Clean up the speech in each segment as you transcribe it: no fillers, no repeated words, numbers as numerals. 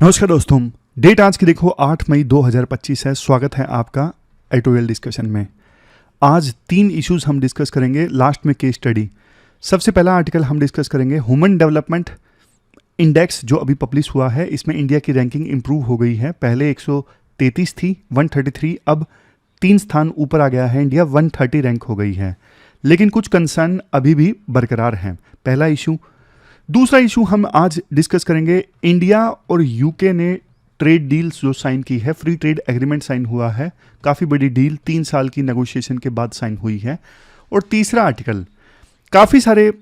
नमस्कार दोस्तों, डेट आज की देखो 8 मई 2025 है। स्वागत है आपका एडिटोरियल डिस्कशन में। आज 3 इश्यूज हम डिस्कस करेंगे, लास्ट में केस स्टडी। सबसे पहला आर्टिकल हम डिस्कस करेंगे ह्यूमन डेवलपमेंट इंडेक्स जो अभी पब्लिश हुआ है। इसमें इंडिया की रैंकिंग इंप्रूव हो गई है। पहले 133 थी, 133, अब 3 स्थान ऊपर आ गया है। इंडिया 130 रैंक हो गई है, लेकिन कुछ कंसर्न अभी भी बरकरार हैं। पहला इशू। दूसरा इशू हम आज डिस्कस करेंगे, इंडिया और यूके ने ट्रेड डील्स जो साइन की है, फ्री ट्रेड एग्रीमेंट साइन हुआ है। काफ़ी बड़ी डील 3 साल की नेगोशिएशन के बाद साइन हुई है। और तीसरा आर्टिकल, काफ़ी सारे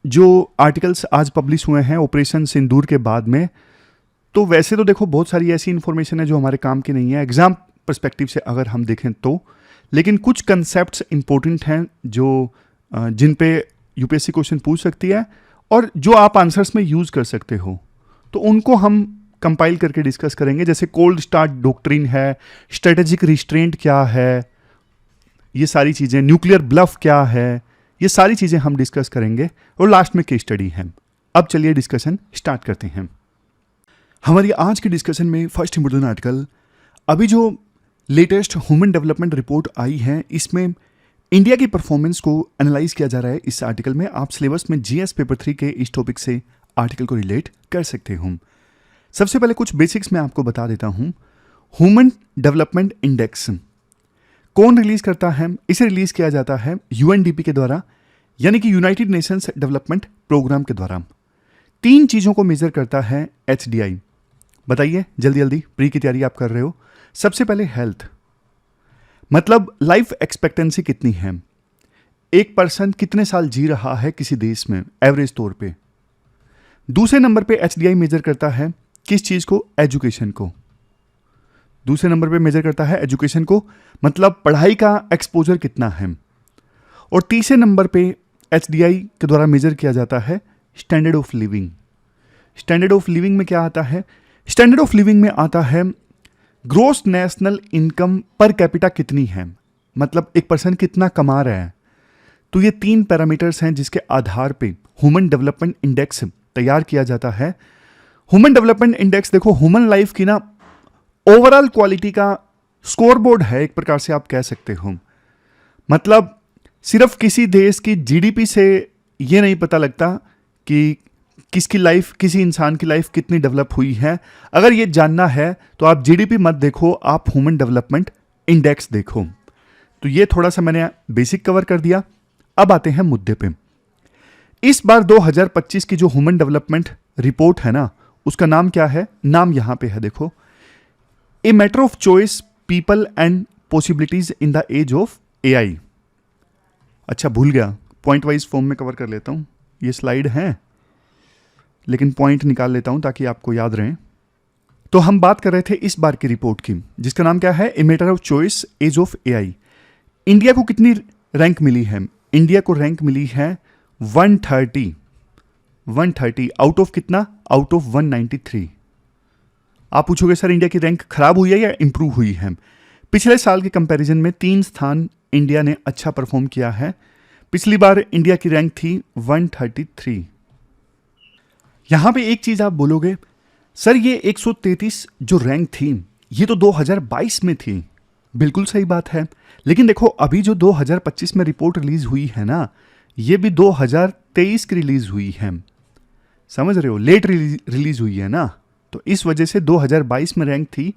जो आर्टिकल्स आज पब्लिश हुए हैं ऑपरेशन सिंदूर के बाद में, तो वैसे तो देखो बहुत सारी ऐसी इन्फॉर्मेशन है जो हमारे काम की नहीं है एग्जाम पर्सपेक्टिव से अगर हम देखें तो, लेकिन कुछ कंसेप्ट्स इंपॉर्टेंट हैं जो जिन पे यूपीएससी क्वेश्चन पूछ सकती है और जो आप आंसर्स में यूज़ कर सकते हो, तो उनको हम कंपाइल करके डिस्कस करेंगे। जैसे कोल्ड स्टार्ट डॉक्ट्रिन है, स्ट्रेटेजिक रिस्ट्रेंट क्या है, ये सारी चीज़ें, न्यूक्लियर ब्लफ क्या है, ये सारी चीज़ें हम डिस्कस करेंगे। और लास्ट में केस स्टडी है। अब चलिए डिस्कशन स्टार्ट करते हैं। हमारी आज के डिस्कशन में फर्स्ट इंपोर्टेंट आर्टिकल, अभी जो लेटेस्ट ह्यूमन डेवलपमेंट रिपोर्ट आई है, इसमें इंडिया की परफॉर्मेंस को एनालाइज किया जा रहा है। इस आर्टिकल में आप सिलेबस में जीएस पेपर 3 के इस टॉपिक से आर्टिकल को रिलेट कर सकते हो। सबसे पहले कुछ बेसिक्स मैं आपको बता देता हूं। ह्यूमन डेवलपमेंट इंडेक्स कौन रिलीज करता है? इसे रिलीज किया जाता है यूएनडीपी के द्वारा, यानी कि यूनाइटेड नेशंस डेवलपमेंट प्रोग्राम के द्वारा। 3 चीजों को मेजर करता है एचडीआई। बताइए जल्दी जल्दी, प्री की तैयारी आप कर रहे हो। सबसे पहले हेल्थ, मतलब लाइफ एक्सपेक्टेंसी कितनी है, एक पर्सन कितने साल जी रहा है किसी देश में एवरेज तौर पे। दूसरे नंबर पे एचडीआई मेजर करता है किस चीज को? एजुकेशन को। दूसरे नंबर पे मेजर करता है एजुकेशन को, मतलब पढ़ाई का एक्सपोजर कितना है। और तीसरे नंबर पे एचडीआई के द्वारा मेजर किया जाता है standard of living. Standard of living में क्या आता है? स्टैंडर्ड ऑफ लिविंग में आता है gross national income per capita कितनी है, मतलब एक पर्सन कितना कमा रहा है। तो ये 3 पैरामीटर्स हैं जिसके आधार पे ह्यूमन डेवलपमेंट इंडेक्स तैयार किया जाता है। ह्यूमन डेवलपमेंट इंडेक्स देखो ह्यूमन लाइफ की ना ओवरऑल क्वालिटी का स्कोर बोर्ड है, एक प्रकार से आप कह सकते हो। मतलब सिर्फ किसी देश की जीडीपी से ये नहीं पता लगता कि किसकी लाइफ, किसी इंसान की लाइफ कितनी डेवलप हुई है। अगर ये जानना है तो आप जीडीपी मत देखो, आप ह्यूमन डेवलपमेंट इंडेक्स देखो। तो ये थोड़ा सा मैंने बेसिक कवर कर दिया। अब आते हैं मुद्दे पे। इस बार 2025 की जो ह्यूमन डेवलपमेंट रिपोर्ट है ना, उसका नाम क्या है? नाम यहां पे है, देखो, a matter of choice, people and possibilities in the age of AI. अच्छा भूल गया, पॉइंट वाइज फॉर्म में कवर कर लेता हूं। ये स्लाइड है लेकिन पॉइंट निकाल लेता हूं ताकि आपको याद रहे। तो हम बात कर रहे थे इस बार की रिपोर्ट की, जिसका नाम क्या है? A matter of choice, age of AI. India को कितनी रैंक मिली है? इंडिया को रैंक मिली है 130 आउट ऑफ कितना? Out of 193। आप पूछोगे सर इंडिया की रैंक खराब हुई है या इंप्रूव हुई है? पिछले साल के कंपैरिजन में 3 स्थान इंडिया ने अच्छा परफॉर्म किया है। पिछली बार इंडिया की रैंक थी 133। यहां पे एक चीज आप बोलोगे, सर ये 133 जो रैंक थी ये तो 2022 में थी। बिल्कुल सही बात है, लेकिन देखो अभी जो 2025 में रिपोर्ट रिलीज हुई है ना, ये भी 2023 की रिलीज हुई है। समझ रहे हो? लेट रिलीज हुई है ना, तो इस वजह से 2022 में रैंक थी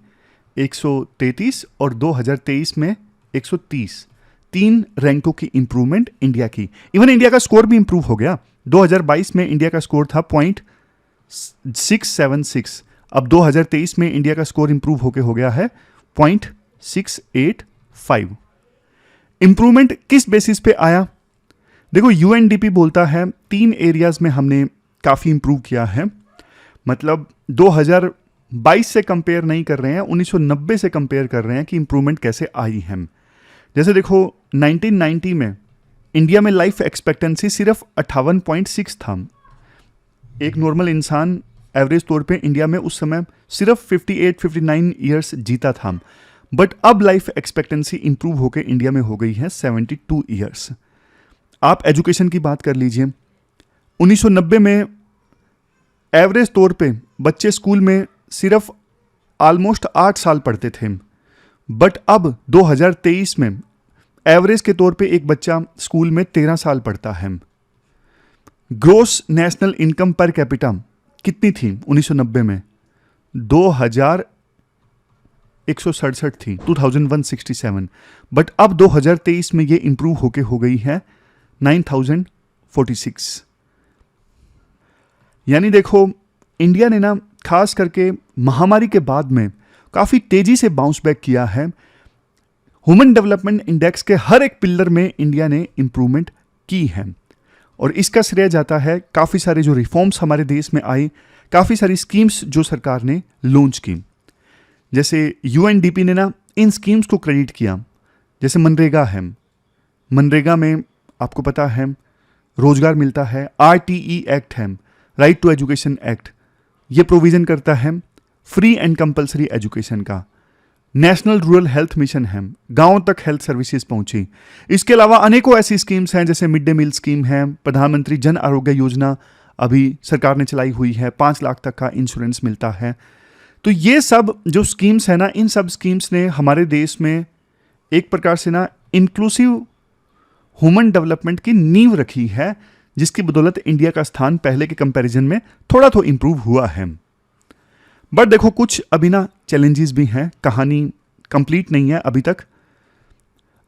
133 और 2023 में 130। 3 रैंकों की इंप्रूवमेंट इंडिया की। इवन इंडिया का स्कोर भी इंप्रूव हो गया। 2022 में इंडिया का स्कोर था 0.676, अब 2023 में इंडिया का स्कोर इंप्रूव होके हो गया है 0.685। इंप्रूवमेंट किस बेसिस पे आया? देखो यूएनडीपी बोलता है 3 एरियाज में हमने काफी इंप्रूव किया है। मतलब 2022 से कंपेयर नहीं कर रहे हैं, 1990 से कंपेयर कर रहे हैं कि इंप्रूवमेंट कैसे आई है। जैसे देखो 1990 में इंडिया में लाइफ एक्सपेक्टेंसी सिर्फ 58.6 था। एक नॉर्मल इंसान एवरेज तौर पे इंडिया में उस समय सिर्फ 58-59 ईयर्स जीता था। बट अब लाइफ एक्सपेक्टेंसी इंप्रूव होकर इंडिया में हो गई है 72 ईयर्स। आप एजुकेशन की बात कर लीजिए, 1990 में एवरेज तौर पे बच्चे स्कूल में सिर्फ ऑलमोस्ट 8 साल पढ़ते थे, बट अब 2023 में एवरेज के तौर पे एक बच्चा स्कूल में 13 साल पढ़ता है। Gross national income per capita कितनी थी 1990 में? 2167 थी, 2167, बट अब 2023 में ये इंप्रूव होके हो गई है 9046। यानी देखो, इंडिया ने ना खास करके महामारी के बाद में काफी तेजी से बाउंस बैक किया है। ह्यूमन डेवलपमेंट इंडेक्स के हर एक पिलर में इंडिया ने इंप्रूवमेंट की है, और इसका श्रेय जाता है काफी सारे जो रिफॉर्म्स हमारे देश में आए, काफी सारी स्कीम्स जो सरकार ने लॉन्च की। जैसे यूएनडीपी ने ना इन स्कीम्स को क्रेडिट किया, जैसे मनरेगा है। मनरेगा में आपको पता है रोजगार मिलता है। आरटीई एक्ट है, राइट टू एजुकेशन एक्ट, ये प्रोविजन करता है फ्री एंड कंपलसरी एजुकेशन का। नेशनल रूरल हेल्थ मिशन है, गांव तक हेल्थ सर्विसेज पहुंची। इसके अलावा अनेकों ऐसी स्कीम्स हैं, जैसे मिड डे मील स्कीम है, प्रधानमंत्री जन आरोग्य योजना अभी सरकार ने चलाई हुई है, 5 लाख तक का इंश्योरेंस मिलता है। तो ये सब जो स्कीम्स है ना, इन सब स्कीम्स ने हमारे देश में एक प्रकार से ना इंक्लूसिव ह्यूमन डेवलपमेंट की नींव रखी है, जिसकी बदौलत इंडिया का स्थान पहले के कंपैरिजन में थोड़ा तो इंप्रूव हुआ है। बट देखो, कुछ अभी ना चैलेंजेस भी हैं, कहानी कंप्लीट नहीं है अभी तक।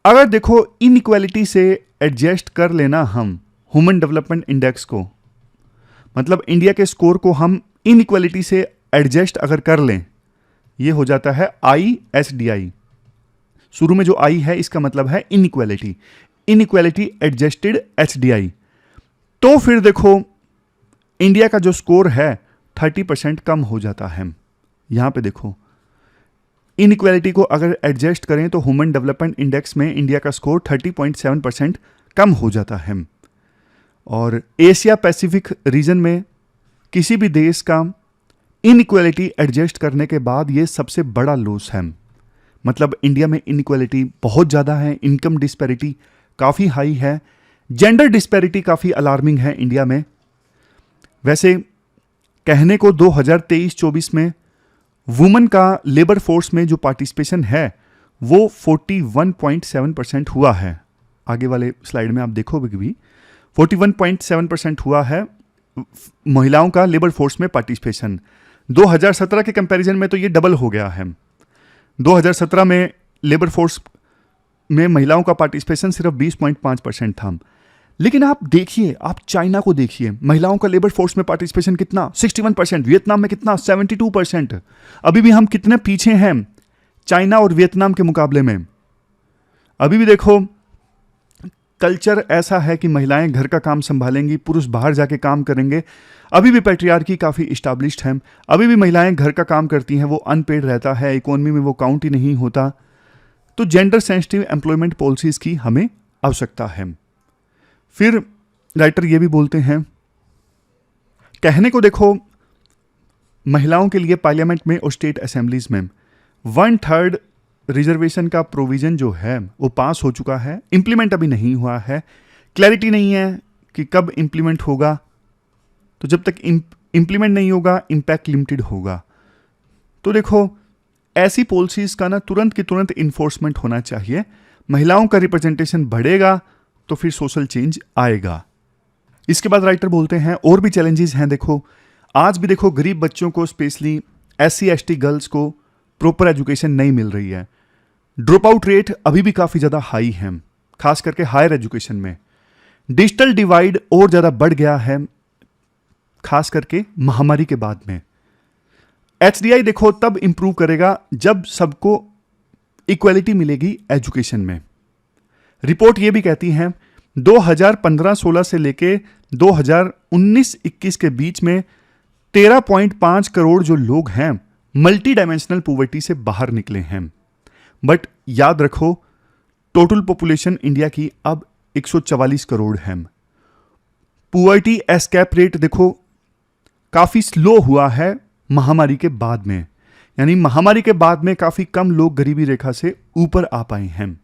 अगर देखो इनइक्वालिटी से एडजस्ट कर लेना हम ह्यूमन डेवलपमेंट इंडेक्स को, मतलब इंडिया के स्कोर को हम इनइक्वालिटी से एडजस्ट अगर कर लें, ये हो जाता है ISDI। शुरू में जो आई है इसका मतलब है इनइक्वालिटी, इनइक्वालिटी एडजस्टेड HDI। तो फिर देखो इंडिया का जो स्कोर है 30% कम हो जाता है। यहां पे देखो, इनइक्वालिटी को अगर एडजस्ट करें तो ह्यूमन डेवलपमेंट इंडेक्स में इंडिया का स्कोर 30.7% कम हो जाता है। और एशिया पैसिफिक रीजन में किसी भी देश का इनइक्वालिटी एडजस्ट करने के बाद ये सबसे बड़ा लॉस है। मतलब इंडिया में इनइक्वालिटी बहुत ज़्यादा है, इनकम डिस्पैरिटी काफ़ी हाई है, जेंडर डिस्पैरिटी काफ़ी अलार्मिंग है इंडिया में। वैसे कहने को 2023-24 में वुमेन का लेबर फोर्स में जो पार्टिसिपेशन है वो 41.7% हुआ है। आगे वाले स्लाइड में आप देखोगे भी 41.7% हुआ है महिलाओं का लेबर फोर्स में पार्टिसिपेशन। 2017 के कंपैरिजन में तो ये डबल हो गया है। 2017 में लेबर फोर्स में महिलाओं का पार्टिसिपेशन सिर्फ 20.5% था। लेकिन आप देखिए, आप चाइना को देखिए, महिलाओं का लेबर फोर्स में पार्टिसिपेशन कितना 61%, वियतनाम में कितना 72%। अभी भी हम कितने पीछे हैं चाइना और वियतनाम के मुकाबले में। अभी भी देखो कल्चर ऐसा है कि महिलाएं घर का काम संभालेंगी, पुरुष बाहर जाके काम करेंगे। अभी भी पैट्रियार्की काफ़ी इस्टाब्लिश्ड है, अभी भी महिलाएं घर का काम करती हैं, वो अनपेड रहता है, इकोनॉमी में वो काउंट ही नहीं होता। तो जेंडर सेंसिटिव एम्प्लॉयमेंट पॉलिसीज की हमें आवश्यकता है। फिर राइटर ये भी बोलते हैं, कहने को देखो महिलाओं के लिए पार्लियामेंट में और स्टेट असेंबलीज में 1/3 रिजर्वेशन का प्रोविजन जो है वो पास हो चुका है, इंप्लीमेंट अभी नहीं हुआ है। क्लैरिटी नहीं है कि कब इंप्लीमेंट होगा, तो जब तक इंप्लीमेंट नहीं होगा इम्पैक्ट लिमिटेड होगा। तो देखो ऐसी पॉलिसीज का ना तुरंत की तुरंत इन्फोर्समेंट होना चाहिए। महिलाओं का रिप्रेजेंटेशन बढ़ेगा तो फिर सोशल चेंज आएगा। इसके बाद राइटर बोलते हैं और भी चैलेंजेस हैं। देखो आज भी देखो गरीब बच्चों को, स्पेशली SC ST गर्ल्स को प्रॉपर एजुकेशन नहीं मिल रही है। ड्रॉप आउट रेट अभी भी काफ़ी ज़्यादा हाई है, खास करके हायर एजुकेशन में। डिजिटल डिवाइड और ज़्यादा बढ़ गया है, खास करके महामारी के बाद में। HDI देखो तब इंप्रूव करेगा जब सबको इक्वलिटी मिलेगी एजुकेशन में। रिपोर्ट ये भी कहती है 2015-16 से लेके 2019-21 के बीच में 13.5 करोड़ जो लोग हैं मल्टी डायमेंशनल पॉवर्टी से बाहर निकले हैं। बट याद रखो टोटल पॉपुलेशन इंडिया की अब 144 करोड़ है। पॉवर्टी एस्केप रेट देखो काफ़ी स्लो हुआ है महामारी के बाद में, यानी महामारी के बाद में काफ़ी कम लोग गरीबी रेखा से ऊपर आ पाए हैं।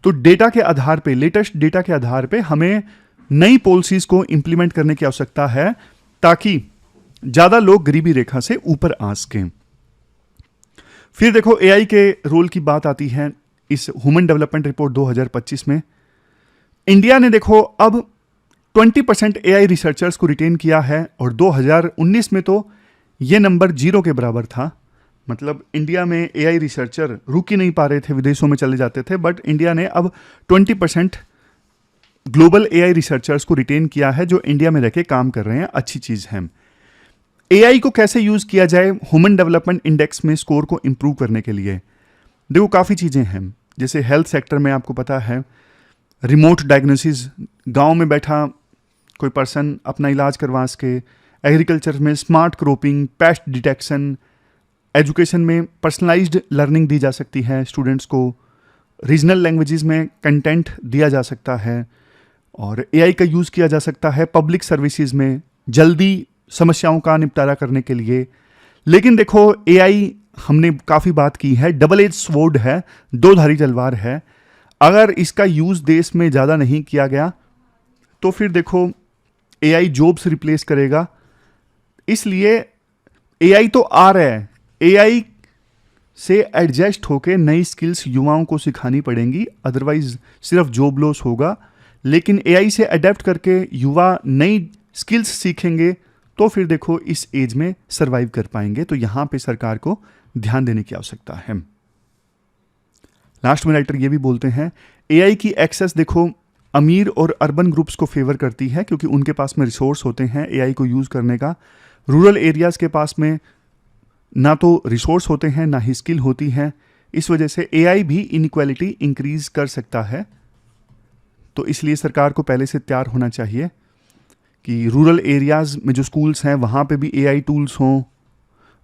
तो डेटा के आधार पे, लेटेस्ट डेटा के आधार पे हमें नई पॉलिसीज को इंप्लीमेंट करने की आवश्यकता है, ताकि ज़्यादा लोग गरीबी रेखा से ऊपर आ सकें। फिर देखो एआई के रोल की बात आती है इस ह्यूमन डेवलपमेंट रिपोर्ट 2025 में। इंडिया ने देखो अब 20% एआई रिसर्चर्स को रिटेन किया है और 2019 में तो ये नंबर 0 के बराबर था। मतलब इंडिया में एआई रिसर्चर रुक ही नहीं पा रहे थे, विदेशों में चले जाते थे, बट इंडिया ने अब 20% ग्लोबल एआई रिसर्चर्स को रिटेन किया है जो इंडिया में रहकर काम कर रहे हैं। अच्छी चीज़ है। एआई को कैसे यूज़ किया जाए ह्यूमन डेवलपमेंट इंडेक्स में स्कोर को इम्प्रूव करने के लिए? देखो काफ़ी चीज़ें हैं, जैसे हेल्थ सेक्टर में आपको पता है रिमोट डायग्नोसिस, गांव में बैठा कोई पर्सन अपना इलाज करवा सके। एग्रीकल्चर में smart cropping, paste detection. Education में पर्सनलाइज्ड लर्निंग दी जा सकती है स्टूडेंट्स को। रीजनल लैंग्वेजेस में कंटेंट दिया जा सकता है और एआई का यूज़ किया जा सकता है पब्लिक सर्विसेज में जल्दी समस्याओं का निपटारा करने के लिए। लेकिन देखो एआई, हमने काफ़ी बात की है, डबल एज स्वॉर्ड है, दो धारी तलवार है। अगर इसका यूज़ देश में ज़्यादा नहीं किया गया तो फिर देखो एआई जॉब्स रिप्लेस करेगा। इसलिए एआई तो आ रहा है, एआई से एडजस्ट होके नई स्किल्स युवाओं को सिखानी पड़ेंगी, अदरवाइज सिर्फ जॉब लॉस होगा। लेकिन एआई से अडेप्ट करके युवा नई स्किल्स सीखेंगे तो फिर देखो इस एज में सरवाइव कर पाएंगे। तो यहाँ पे सरकार को ध्यान देने की आवश्यकता है। लास्ट में राइटर ये भी बोलते हैं एआई की एक्सेस देखो अमीर और अर्बन ग्रुप्स को फेवर करती है क्योंकि उनके पास में रिसोर्स होते हैं एआई को यूज़ करने का। रूरल एरियाज़ के पास में ना तो रिसोर्स होते हैं ना ही स्किल होती है। इस वजह से एआई भी इनइक्वालिटी इंक्रीज कर सकता है। तो इसलिए सरकार को पहले से तैयार होना चाहिए कि रूरल एरियाज़ में जो स्कूल्स हैं वहाँ पे भी एआई टूल्स हों।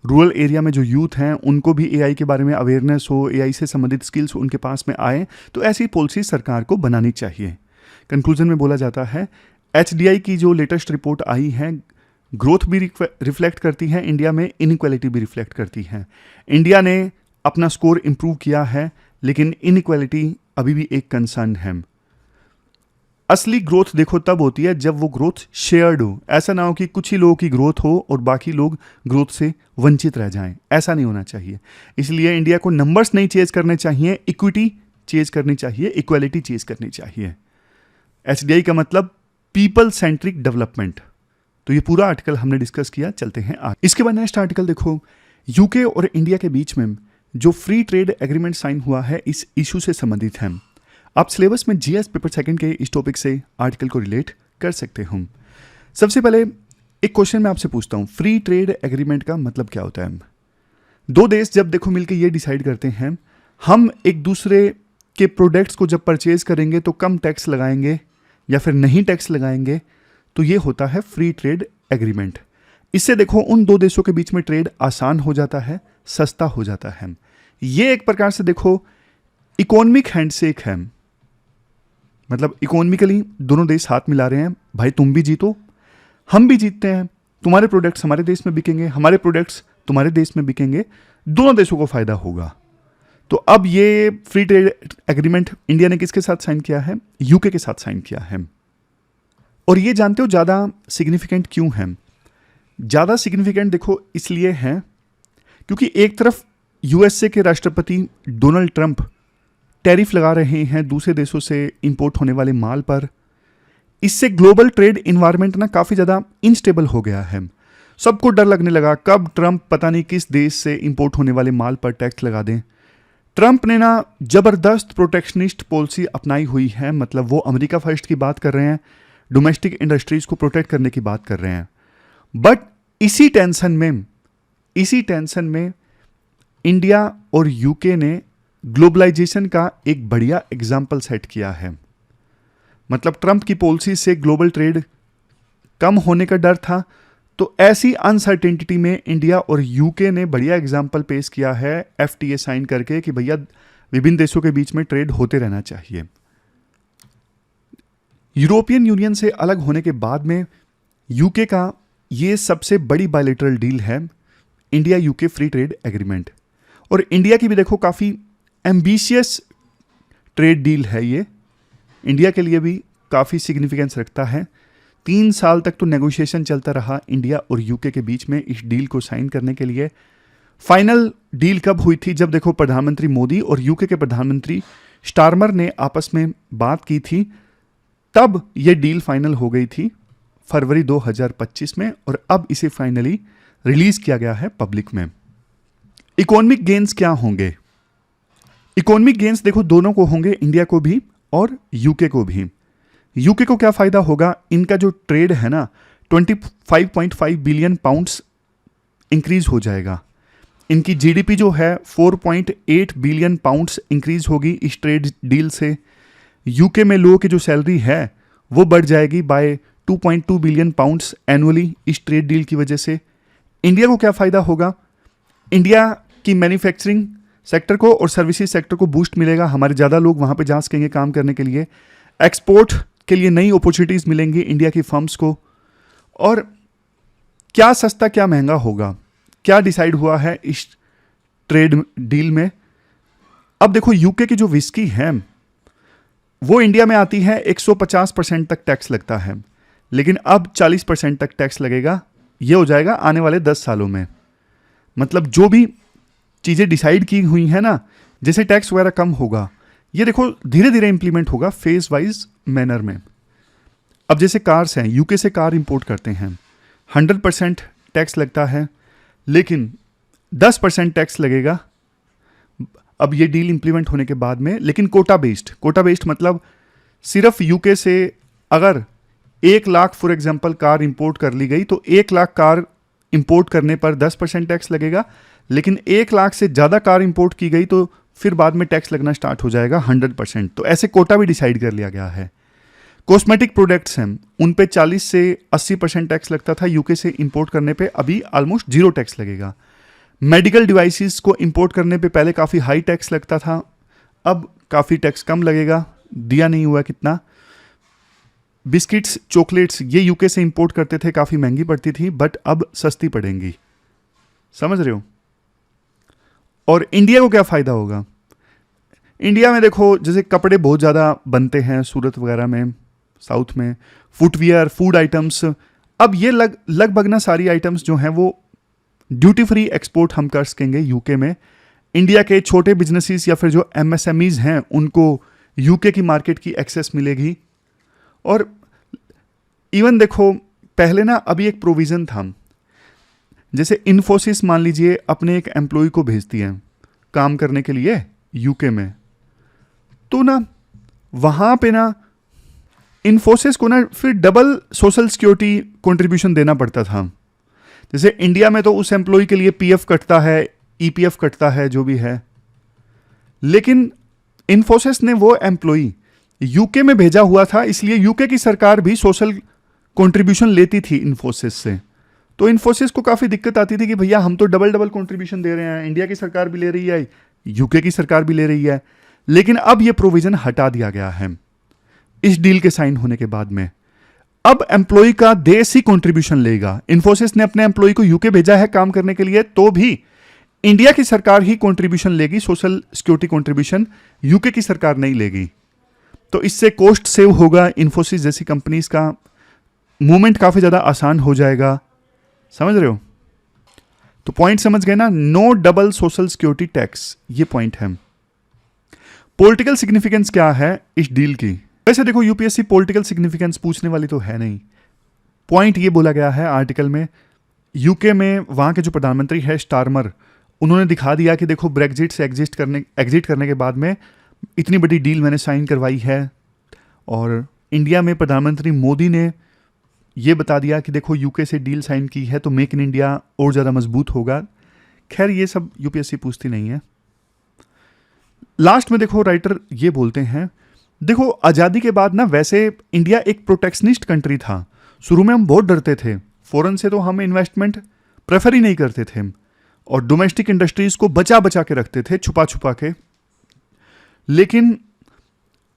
रूरल एरिया में जो यूथ हैं उनको भी एआई के बारे में अवेयरनेस हो, एआई से संबंधित स्किल्स उनके पास में आए। तो ऐसी पॉलिसी सरकार को बनानी चाहिए। कंक्लूजन में बोला जाता है एचडीआई की जो लेटेस्ट रिपोर्ट आई है ग्रोथ भी रिफ्लेक्ट करती है इंडिया में, इनइक्वालिटी भी रिफ्लेक्ट करती है। इंडिया ने अपना स्कोर इम्प्रूव किया है लेकिन इनइक्वालिटी अभी भी एक कंसर्न है। असली ग्रोथ देखो तब होती है जब वो ग्रोथ शेयर्ड हो। ऐसा ना हो कि कुछ ही लोगों की ग्रोथ हो और बाकी लोग ग्रोथ से वंचित रह जाएं, ऐसा नहीं होना चाहिए। इसलिए इंडिया को नंबर्स नहीं चेज करने चाहिए, इक्विटी चेज करनी चाहिए, इक्वालिटी चेज करनी चाहिए। एचडीआई का मतलब पीपल सेंट्रिक डेवलपमेंट। तो ये पूरा आर्टिकल हमने डिस्कस किया। चलते हैं आगे। इसके बाद नेक्स्ट आर्टिकल देखो, यूके और इंडिया के बीच में जो फ्री ट्रेड एग्रीमेंट साइन हुआ है इस इशू से संबंधित है। आप सिलेबस में जीएस पेपर सेकंड के इस टॉपिक से आर्टिकल को रिलेट कर सकते हो। सबसे पहले एक क्वेश्चन मैं आपसे पूछता हूँ, फ्री ट्रेड एग्रीमेंट का मतलब क्या होता है? दो देश जब देखो मिलकर ये डिसाइड करते हैं हम एक दूसरे के प्रोडक्ट्स को जब परचेज करेंगे तो कम टैक्स लगाएंगे या फिर नहीं टैक्स लगाएंगे, तो ये होता है फ्री ट्रेड एग्रीमेंट। इससे देखो उन दो देशों के बीच में ट्रेड आसान हो जाता है, सस्ता हो जाता है। ये एक प्रकार से देखो इकोनॉमिक हैंडशेक है। मतलब इकोनॉमिकली दोनों देश हाथ मिला रहे हैं, भाई तुम भी जीतो हम भी जीतते हैं, तुम्हारे प्रोडक्ट्स हमारे देश में बिकेंगे, हमारे प्रोडक्ट्स तुम्हारे देश में बिकेंगे, दोनों देशों को फायदा होगा। तो अब ये फ्री ट्रेड एग्रीमेंट इंडिया ने किसके साथ साइन किया है? यूके के साथ साइन किया है। और ये जानते हो ज़्यादा सिग्निफिकेंट क्यों है? ज़्यादा सिग्निफिकेंट देखो इसलिए है क्योंकि एक तरफ यूएसए के राष्ट्रपति डोनाल्ड ट्रंप टैरिफ लगा रहे हैं दूसरे देशों से इंपोर्ट होने वाले माल पर। इससे ग्लोबल ट्रेड इन्वायरमेंट ना काफ़ी ज़्यादा इनस्टेबल हो गया है। सबको डर लगने लगा कब ट्रंप पता नहीं किस देश से इंपोर्ट होने वाले माल पर टैक्स लगा दें। ट्रंप ने ना ज़बरदस्त प्रोटेक्शनिस्ट पॉलिसी अपनाई हुई है। मतलब वो अमेरिका फर्स्ट की बात कर रहे हैं, डोमेस्टिक इंडस्ट्रीज को प्रोटेक्ट करने की बात कर रहे हैं। बट इसी टेंशन में इंडिया और यूके ने ग्लोबलाइजेशन का एक बढ़िया एग्जाम्पल सेट किया है। मतलब ट्रंप की पॉलिसी से ग्लोबल ट्रेड कम होने का डर था, तो ऐसी अनसर्टेनिटी में इंडिया और यूके ने बढ़िया एग्जाम्पल पेश किया है एफटीए साइन करके कि भैया विभिन्न देशों के बीच में ट्रेड होते रहना चाहिए। यूरोपियन यूनियन से अलग होने के बाद में यूके का ये सबसे बड़ी बायलैटरल डील है, India UK free trade agreement. और इंडिया की भी देखो काफ़ी एम्बिशियस ट्रेड डील है ये, इंडिया के लिए भी काफ़ी सिग्निफिकेंस रखता है। 3 साल तक तो नेगोशिएशन चलता रहा इंडिया और यूके के बीच में इस डील को साइन करने के लिए। फाइनल डील कब हुई थी? जब देखो प्रधानमंत्री मोदी और यूके के प्रधानमंत्री स्टारमर ने आपस में बात की थी, तब ये डील फाइनल हो गई थी फरवरी 2025 में, और अब इसे फाइनली रिलीज किया गया है पब्लिक में। इकोनॉमिक गेन्स क्या होंगे? इकोनॉमिक गेन्स देखो दोनों को होंगे, इंडिया को भी और यूके को भी। यूके को क्या फायदा होगा? इनका जो ट्रेड है ना 25.5 बिलियन पाउंड्स इंक्रीज हो जाएगा। इनकी जीडीपी जो है 4.8 बिलियन पाउंड्स इंक्रीज होगी इस ट्रेड डील से। यूके में लोगों की जो सैलरी है वो बढ़ जाएगी बाय 2.2 बिलियन पाउंड्स एनुअली इस ट्रेड डील की वजह से। इंडिया को क्या फ़ायदा होगा? इंडिया की मैन्युफैक्चरिंग सेक्टर को और सर्विसेज सेक्टर को बूस्ट मिलेगा, हमारे ज़्यादा लोग वहाँ पे जा सकेंगे काम करने के लिए, एक्सपोर्ट के लिए नई अपॉर्चुनिटीज़ मिलेंगी इंडिया की फर्म्स को। और क्या सस्ता क्या महंगा होगा, क्या डिसाइड हुआ है इस ट्रेड डील में? अब देखो यूके की जो विस्की है वो इंडिया में आती है 150% तक टैक्स लगता है, लेकिन अब 40% तक टैक्स लगेगा। ये हो जाएगा आने वाले 10 सालों में। मतलब जो भी चीज़ें डिसाइड की हुई हैं ना, जैसे टैक्स वगैरह कम होगा, ये देखो धीरे धीरे इंप्लीमेंट होगा फेज वाइज मैनर में। अब जैसे कार्स हैं, यूके से कार इंपोर्ट करते हैं, 100% टैक्स लगता है, लेकिन 10% टैक्स लगेगा अब ये डील इंप्लीमेंट होने के बाद में। लेकिन कोटा बेस्ड मतलब सिर्फ यूके से अगर 1 lakh for example car import कर ली गई तो 1 लाख कार इंपोर्ट करने पर 10% टैक्स लगेगा, लेकिन 1 लाख से ज़्यादा कार इंपोर्ट की गई तो फिर बाद में टैक्स लगना स्टार्ट हो जाएगा 100%। तो ऐसे कोटा भी डिसाइड कर लिया गया है। कॉस्मेटिक प्रोडक्ट्स हैं, उन पे 40 से 80% टैक्स लगता था यूके से इंपोर्ट करने पे, अभी ऑलमोस्ट 0 टैक्स लगेगा। मेडिकल डिवाइसेस को इंपोर्ट करने पे पहले काफ़ी हाई टैक्स लगता था, अब काफ़ी टैक्स कम लगेगा, दिया नहीं हुआ कितना। बिस्किट्स चॉकलेट्स ये यूके से इंपोर्ट करते थे, काफ़ी महंगी पड़ती थी, बट अब सस्ती पड़ेंगी। समझ रहे हो? और इंडिया को क्या फ़ायदा होगा? इंडिया में देखो जैसे कपड़े बहुत ज़्यादा बनते हैं सूरत वगैरह में, साउथ में, फुटवियर, फूड आइटम्स, अब ये लगभग ना सारी आइटम्स जो हैं वो ड्यूटी फ्री एक्सपोर्ट हम कर सकेंगे यूके में। इंडिया के छोटे बिजनेसेस या फिर जो एमएसएमईज हैं उनको यूके की मार्केट की एक्सेस मिलेगी। और इवन देखो पहले ना अभी एक प्रोविज़न था, जैसे इन्फोसिस मान लीजिए अपने एक एम्प्लॉय को भेजती है काम करने के लिए यूके में, तो ना वहाँ पे ना इन्फोसिस को ना फिर डबल सोशल सिक्योरिटी कंट्रीब्यूशन देना पड़ता था। जैसे इंडिया में तो उस एम्प्लॉय के लिए पीएफ कटता है, ईपीएफ कटता है, जो भी है, लेकिन इन्फोसिस ने वो एम्प्लॉय यूके में भेजा हुआ था, इसलिए यूके की सरकार भी सोशल कंट्रीब्यूशन लेती थी इन्फोसिस से। तो इन्फोसिस को काफ़ी दिक्कत आती थी कि भैया हम तो डबल कंट्रीब्यूशन दे रहे हैं, इंडिया की सरकार भी ले रही है, यूके की सरकार भी ले रही है। लेकिन अब ये प्रोविज़न हटा दिया गया है इस डील के साइन होने के बाद में। अब एम्प्लॉय का देश ही कंट्रीब्यूशन लेगा। इन्फोसिस ने अपने एम्प्लॉय को यूके भेजा है काम करने के लिए, तो भी इंडिया की सरकार ही कंट्रीब्यूशन लेगी, सोशल सिक्योरिटी कंट्रीब्यूशन यूके की सरकार नहीं लेगी। तो इससे कॉस्ट सेव होगा, इन्फोसिस जैसी कंपनीज का मूवमेंट काफ़ी ज़्यादा आसान हो जाएगा। समझ रहे हो? तो पॉइंट समझ गए ना, no double social security tax, ये पॉइंट है। पॉलिटिकल सिग्निफिकेंस क्या है इस डील की? वैसे देखो यूपीएससी पॉलिटिकल सिग्निफिकेंस पूछने वाली तो है नहीं। पॉइंट ये बोला गया है आर्टिकल में, यूके में वहाँ के जो प्रधानमंत्री है स्टारमर, उन्होंने दिखा दिया कि देखो ब्रेग्जिट से एग्जिट करने के बाद में इतनी बड़ी डील मैंने साइन करवाई है। और इंडिया में प्रधानमंत्री मोदी ने ये बता दिया कि देखो यूके से डील साइन की है तो मेक इन इंडिया और ज़्यादा मजबूत होगा। खैर ये सब यूपीएससी पूछती नहीं है। लास्ट में देखो राइटर ये बोलते हैं, देखो आज़ादी के बाद ना वैसे इंडिया एक प्रोटेक्शनिस्ट कंट्री था। शुरू में हम बहुत डरते थे फॉरेन से, तो हम इन्वेस्टमेंट प्रेफर ही नहीं करते थे और डोमेस्टिक इंडस्ट्रीज को बचा बचा के रखते थे, छुपा छुपा के। लेकिन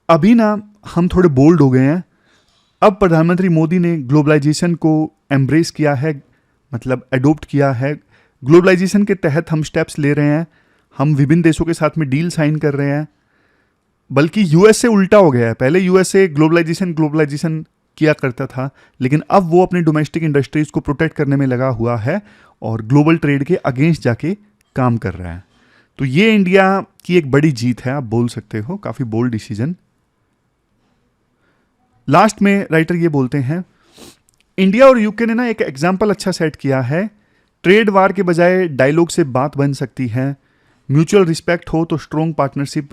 अभी ना हम थोड़े बोल्ड हो गए हैं। अब प्रधानमंत्री मोदी ने ग्लोबलाइजेशन को एम्ब्रेस किया है, मतलब एडोप्ट किया है। ग्लोबलाइजेशन के तहत हम स्टेप्स ले रहे हैं, हम विभिन्न देशों के साथ में डील साइन कर रहे हैं। बल्कि यूएस से उल्टा हो गया है। पहले यूएस से ग्लोबलाइजेशन किया करता था, लेकिन अब वो अपने डोमेस्टिक इंडस्ट्रीज को प्रोटेक्ट करने में लगा हुआ है और ग्लोबल ट्रेड के अगेंस्ट जाके काम कर रहा है। तो ये इंडिया की एक बड़ी जीत है, आप बोल सकते हो, काफी बोल्ड डिसीजन। लास्ट में राइटर ये बोलते हैं, इंडिया और यूके ने ना एक एग्जाम्पल अच्छा सेट किया है, ट्रेड वार के बजाय डायलॉग से बात बन सकती है, म्यूचुअल रिस्पेक्ट हो तो स्ट्रॉन्ग पार्टनरशिप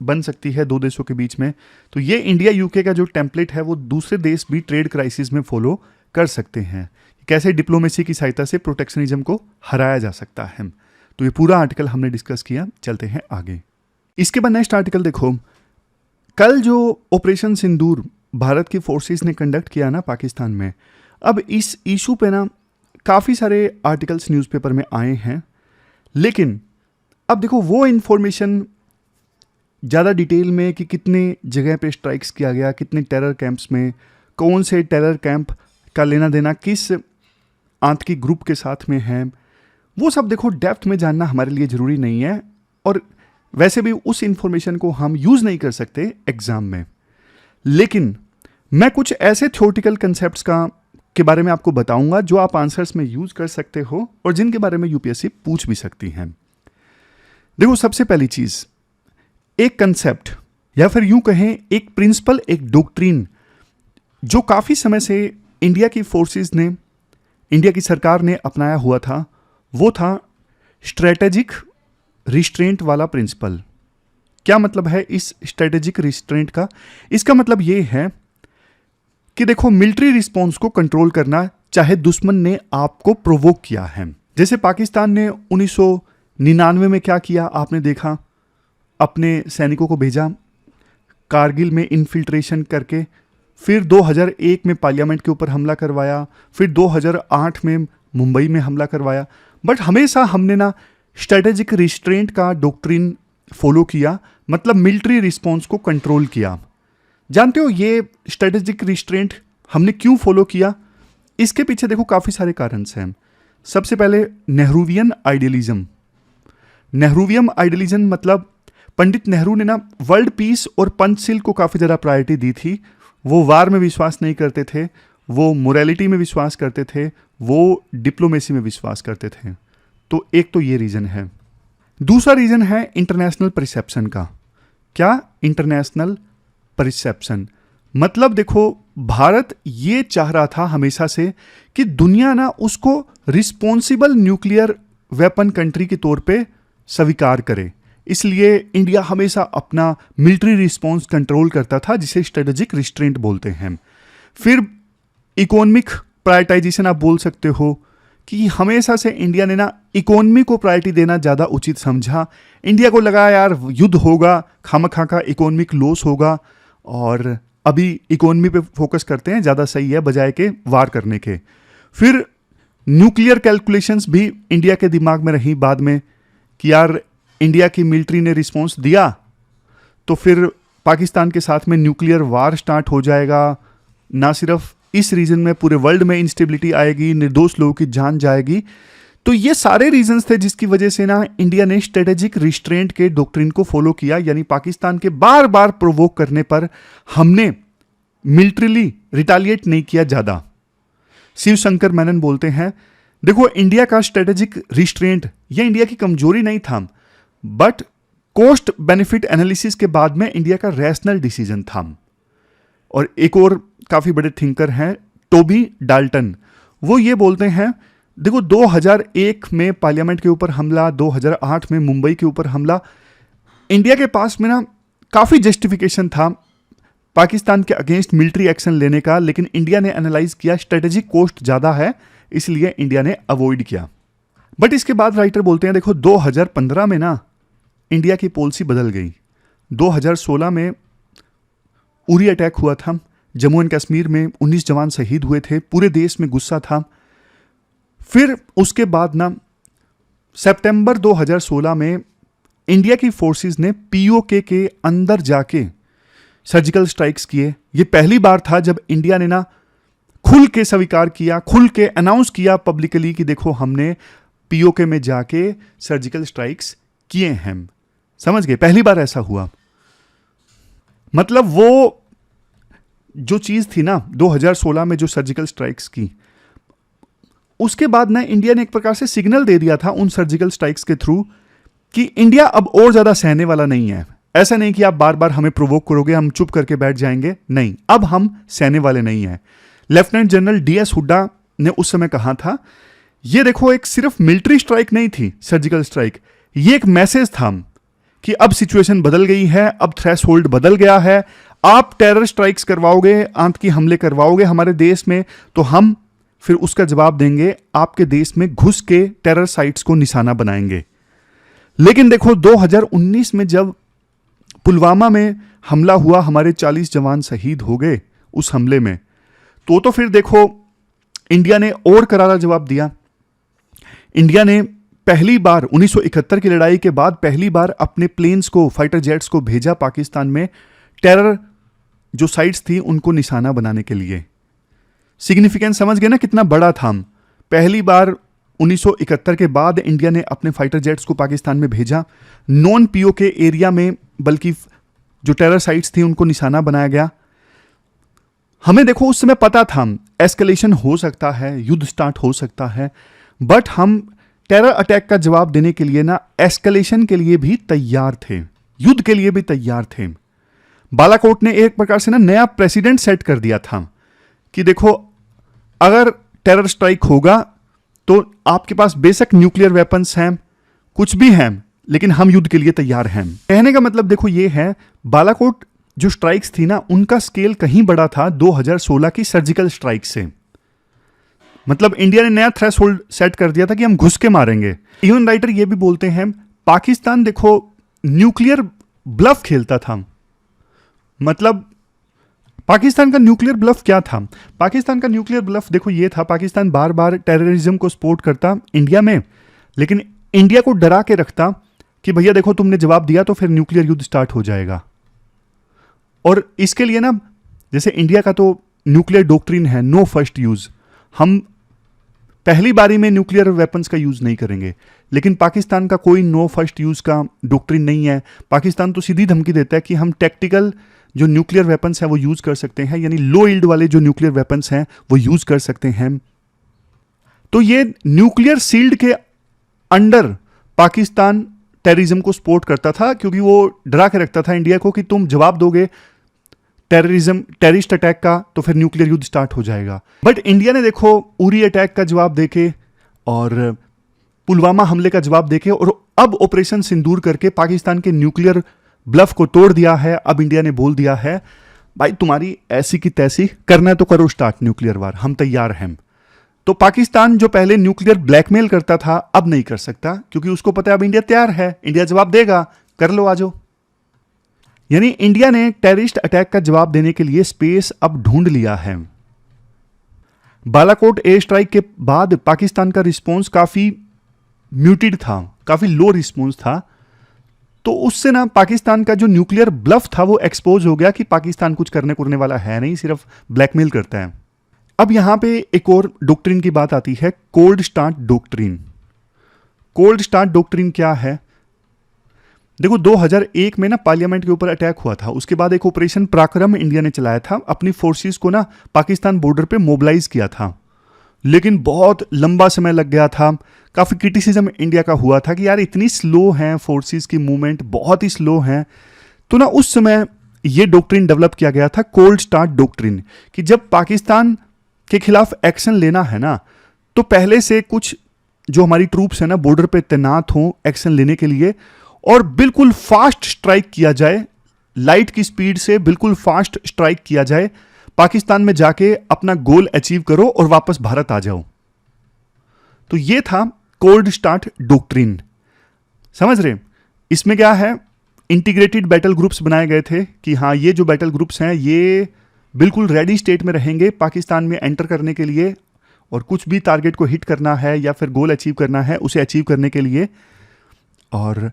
बन सकती है दो देशों के बीच में। तो ये इंडिया यूके का जो टेम्पलेट है वो दूसरे देश भी ट्रेड क्राइसिस में फॉलो कर सकते हैं, कैसे डिप्लोमेसी की सहायता से प्रोटेक्शनिज्म को हराया जा सकता है। तो ये पूरा आर्टिकल हमने डिस्कस किया, चलते हैं आगे। इसके बाद नेक्स्ट आर्टिकल देखो, कल जो ऑपरेशन सिंदूर भारत की फोर्सेस ने कंडक्ट किया ना पाकिस्तान में, अब इस इशू पे ना काफ़ी सारे आर्टिकल्स न्यूज़पेपर में आए हैं, लेकिन अब देखो वो इन्फॉर्मेशन ज़्यादा डिटेल में कि कितने जगह पे स्ट्राइक्स किया गया, कितने टेरर कैंप्स में, कौन से टेरर कैंप का लेना देना किस आतंकी ग्रुप के साथ में है, वो सब देखो डेप्थ में जानना हमारे लिए ज़रूरी नहीं है, और वैसे भी उस इंफॉर्मेशन को हम यूज़ नहीं कर सकते एग्ज़ाम में। लेकिन मैं कुछ ऐसे थ्योरेटिकल कंसेप्ट्स के बारे में आपको बताऊंगा जो आप आंसर्स में यूज़ कर सकते हो और जिनके बारे में यूपीएससी पूछ भी सकती है। देखो, सबसे पहली चीज़, एक कंसेप्ट या फिर यूं कहें एक प्रिंसिपल, एक डॉक्ट्रिन जो काफ़ी समय से इंडिया की फोर्सेस ने, इंडिया की सरकार ने अपनाया हुआ था, वो था स्ट्रेटेजिक रिस्ट्रेंट वाला प्रिंसिपल। क्या मतलब है इस स्ट्रेटेजिक रिस्ट्रेंट का? इसका मतलब ये है कि देखो, मिलिट्री रिस्पॉन्स को कंट्रोल करना, चाहे दुश्मन ने आपको प्रोवोक किया है। जैसे पाकिस्तान ने 1999 में क्या किया आपने देखा, अपने सैनिकों को भेजा कारगिल में इन्फिल्ट्रेशन करके, फिर 2001 में पार्लियामेंट के ऊपर हमला करवाया, फिर 2008 में मुंबई में हमला करवाया। बट हमेशा हमने ना स्ट्रेटेजिक रिस्ट्रेंट का डॉक्ट्रिन फॉलो किया, मतलब मिलिट्री रिस्पॉन्स को कंट्रोल किया। जानते हो ये स्ट्रेटेजिक रिस्ट्रेंट हमने क्यों फॉलो किया? इसके पीछे देखो काफ़ी सारे कारण हैं। सबसे पहले नेहरूवियन आइडियलिज्म। नेहरूवियन आइडियलिज्म मतलब पंडित नेहरू ने ना वर्ल्ड पीस और पंचशील को काफ़ी ज़्यादा प्रायोरिटी दी थी। वो वार में विश्वास नहीं करते थे, वो मोरालिटी में विश्वास करते थे, वो डिप्लोमेसी में विश्वास करते थे। तो एक तो ये रीज़न है। दूसरा रीज़न है इंटरनेशनल परसेप्शन का। क्या? इंटरनेशनल परसेप्शन मतलब देखो, भारत ये चाह रहा था हमेशा से कि दुनिया ना उसको रिस्पॉन्सिबल न्यूक्लियर वेपन कंट्री के तौर पे स्वीकार करे। इसलिए इंडिया हमेशा अपना मिलिट्री रिस्पॉन्स कंट्रोल करता था, जिसे स्ट्रेटेजिक रिस्ट्रेंट बोलते हैं। फिर इकोनॉमिक प्रायोरिटाइजेशन आप बोल सकते हो कि हमेशा से इंडिया ने ना इकोनॉमी को प्रायोरिटी देना ज़्यादा उचित समझा। इंडिया को लगा यार युद्ध होगा, खामखा का इकोनॉमिक लॉस होगा, और अभी इकोनॉमी पे फोकस करते हैं, ज़्यादा सही है बजाय के वार करने के। फिर न्यूक्लियर कैलकुलेशंस भी इंडिया के दिमाग में रही बाद में कि यार इंडिया की मिलिट्री ने रिस्पॉन्स दिया तो फिर पाकिस्तान के साथ में न्यूक्लियर वार स्टार्ट हो जाएगा। ना सिर्फ इस रीजन में, पूरे वर्ल्ड में इंस्टेबिलिटी आएगी, निर्दोष लोगों की जान जाएगी। तो ये सारे रीजंस थे जिसकी वजह से ना इंडिया ने स्ट्रेटेजिक रिस्ट्रेंट के डॉक्ट्रिन को फॉलो किया, यानी पाकिस्तान के बार बार प्रोवोक करने पर हमने मिलिट्रीली रिटालिएट नहीं किया ज़्यादा। शिव शंकर मेनन बोलते हैं, देखो इंडिया का स्ट्रेटेजिक रिस्ट्रेंट ये इंडिया की कमजोरी नहीं था, बट कॉस्ट बेनिफिट एनालिसिस के बाद में इंडिया का रैशनल डिसीजन था। और एक और काफ़ी बड़े थिंकर हैं टोबी डाल्टन, वो ये बोलते हैं, देखो 2001 में पार्लियामेंट के ऊपर हमला, 2008 में मुंबई के ऊपर हमला, इंडिया के पास में ना काफ़ी जस्टिफिकेशन था पाकिस्तान के अगेंस्ट मिलिट्री एक्शन लेने का, लेकिन इंडिया ने एनालाइज किया स्ट्रेटेजिक कॉस्ट ज़्यादा है, इसलिए इंडिया ने अवॉइड किया। बट इसके बाद राइटर बोलते हैं, देखो 2015 में ना इंडिया की पॉलिसी बदल गई। 2016 में उरी अटैक हुआ था, जम्मू एंड कश्मीर में 19 जवान शहीद हुए थे, पूरे देश में गुस्सा था। फिर उसके बाद ना सितंबर 2016 में इंडिया की फोर्सेस ने पीओके के अंदर जाके सर्जिकल स्ट्राइक्स किए। ये पहली बार था जब इंडिया ने ना खुल के स्वीकार किया, खुल के अनाउंस किया पब्लिकली कि देखो हमने पीओके में जाके सर्जिकल स्ट्राइक्स किए हैं। समझ गए? पहली बार ऐसा हुआ। मतलब वो जो चीज़ थी ना 2016 में जो सर्जिकल स्ट्राइक्स की, उसके बाद ना इंडिया ने एक प्रकार से सिग्नल दे दिया था उन सर्जिकल स्ट्राइक्स के थ्रू कि इंडिया अब और ज़्यादा सहने वाला नहीं है। ऐसा नहीं कि आप बार बार हमें प्रोवोक करोगे, हम चुप करके बैठ जाएंगे, नहीं, अब हम सहने वाले नहीं हैं। लेफ्टिनेंट जनरल DS हुड्डा ने उस समय कहा था, ये देखो एक सिर्फ मिलिट्री स्ट्राइक नहीं थी सर्जिकल स्ट्राइक, ये एक मैसेज था कि अब सिचुएशन बदल गई है, अब थ्रेशोल्ड बदल गया है, आप टेरर स्ट्राइक्स करवाओगे, आतंकी हमले करवाओगे हमारे देश में, तो हम फिर उसका जवाब देंगे, आपके देश में घुस के टेरर साइट्स को निशाना बनाएंगे। लेकिन देखो 2019 में जब पुलवामा में हमला हुआ, हमारे 40 जवान शहीद हो गए उस हमले में, तो फिर देखो इंडिया ने और करारा जवाब दिया। इंडिया ने पहली बार 1971 की लड़ाई के बाद पहली बार अपने प्लेन्स को, फाइटर जेट्स को भेजा पाकिस्तान में टेरर जो साइट्स थी उनको निशाना बनाने के लिए। सिग्निफिकेंस समझ गए ना कितना बड़ा था। पहली बार 1971 के बाद इंडिया ने अपने फाइटर जेट्स को पाकिस्तान में भेजा, नॉन POK एरिया में, बल्कि जो टेरर साइट्स थी उनको निशाना बनाया गया। हमें देखो उस समय पता था एस्केलेशन हो सकता है, युद्ध स्टार्ट हो सकता है, बट हम टेरर अटैक का जवाब देने के लिए ना एस्केलेशन के लिए भी तैयार थे, युद्ध के लिए भी तैयार थे। बालाकोट ने एक प्रकार से ना नया प्रेसिडेंट सेट कर दिया था कि देखो अगर टेरर स्ट्राइक होगा तो आपके पास बेशक न्यूक्लियर वेपन्स हैं, कुछ भी हैं, लेकिन हम युद्ध के लिए तैयार हैं। कहने का मतलब देखो ये है, बालाकोट जो स्ट्राइक्स थी ना उनका स्केल कहीं बड़ा था 2016 की सर्जिकल स्ट्राइक से। मतलब इंडिया ने नया थ्रेशोल्ड सेट कर दिया था कि हम घुस के मारेंगे। इवन राइटर ये भी बोलते हैं पाकिस्तान देखो न्यूक्लियर ब्लफ खेलता था। मतलब पाकिस्तान का न्यूक्लियर ब्लफ क्या था? पाकिस्तान का न्यूक्लियर ब्लफ देखो ये था, पाकिस्तान बार बार टेररिज्म को सपोर्ट करता इंडिया में, लेकिन इंडिया को डरा के रखता कि भैया देखो तुमने जवाब दिया तो फिर न्यूक्लियर युद्ध स्टार्ट हो जाएगा। और इसके लिए ना जैसे इंडिया का तो न्यूक्लियर डॉक्ट्रिन है, नो फर्स्ट यूज, हम पहली बारी में न्यूक्लियर वेपन्स का यूज नहीं करेंगे, लेकिन पाकिस्तान का कोई नो फर्स्ट यूज का डॉक्ट्रिन नहीं है। पाकिस्तान तो सीधी धमकी देता है कि हम टैक्टिकल जो न्यूक्लियर वेपन्स हैं वो यूज कर सकते हैं, यानी लो यील्ड वाले जो न्यूक्लियर वेपन्स हैं वो यूज कर सकते हैं। तो ये न्यूक्लियर शील्ड के अंडर पाकिस्तान टेररिज्म को सपोर्ट करता था, क्योंकि वो डरा के रखता था इंडिया को कि तुम जवाब दोगे टेररिस्ट अटैक का तो फिर न्यूक्लियर युद्ध स्टार्ट हो जाएगा। बट इंडिया ने देखो उरी अटैक का जवाब देके और पुलवामा हमले का जवाब देके और अब ऑपरेशन सिंदूर करके पाकिस्तान के न्यूक्लियर ब्लफ को तोड़ दिया है। अब इंडिया ने बोल दिया है भाई तुम्हारी ऐसी की तैसी करना है तो करो स्टार्ट न्यूक्लियर वार, हम तैयार हैं। तो पाकिस्तान जो पहले न्यूक्लियर ब्लैकमेल करता था अब नहीं कर सकता, क्योंकि उसको पता है अब इंडिया तैयार है, इंडिया जवाब देगा, कर लो आ जाओ। यानी इंडिया ने टेररिस्ट अटैक का जवाब देने के लिए स्पेस अब ढूंढ लिया है। बालाकोट एयर स्ट्राइक के बाद पाकिस्तान का रिस्पॉन्स काफी म्यूटेड था, काफी लो रिस्पॉन्स था। तो उससे ना पाकिस्तान का जो न्यूक्लियर ब्लफ था वो एक्सपोज हो गया कि पाकिस्तान कुछ करने कुरने वाला है नहीं, सिर्फ ब्लैकमेल करता है। अब यहां पे एक और डॉक्ट्रिन की बात आती है, cold start doctrine. Cold start doctrine क्या है? देखो 2001 में ना पार्लियामेंट के ऊपर अटैक हुआ था, उसके बाद एक ऑपरेशन पराक्रम इंडिया ने चलाया था, अपनी फोर्सेस को ना पाकिस्तान बॉर्डर पे मोबिलाइज किया था, लेकिन बहुत लंबा समय लग गया था। काफी क्रिटिसिज्म इंडिया का हुआ था कि यार इतनी स्लो हैं फोर्सेस की मूवमेंट, बहुत ही स्लो हैं। तो ना उस समय ये डॉक्ट्रिन डेवलप किया गया था, कोल्ड स्टार्ट डॉक्ट्रिन, कि जब पाकिस्तान के खिलाफ एक्शन लेना है ना तो पहले से कुछ जो हमारी ट्रूप्स है ना बॉर्डर पे तैनात हों एक्शन लेने के लिए, और बिल्कुल फास्ट स्ट्राइक किया जाए, लाइट की स्पीड से बिल्कुल फास्ट स्ट्राइक किया जाए, पाकिस्तान में जाके अपना गोल अचीव करो और वापस भारत आ जाओ। तो ये था कोल्ड स्टार्ट डॉक्ट्रिन। समझ रहे? इसमें क्या है, इंटीग्रेटेड बैटल ग्रुप्स बनाए गए थे कि हाँ ये जो बैटल ग्रुप्स हैं ये बिल्कुल रेडी स्टेट में रहेंगे पाकिस्तान में एंटर करने के लिए, और कुछ भी टारगेट को हिट करना है या फिर गोल अचीव करना है उसे अचीव करने के लिए। और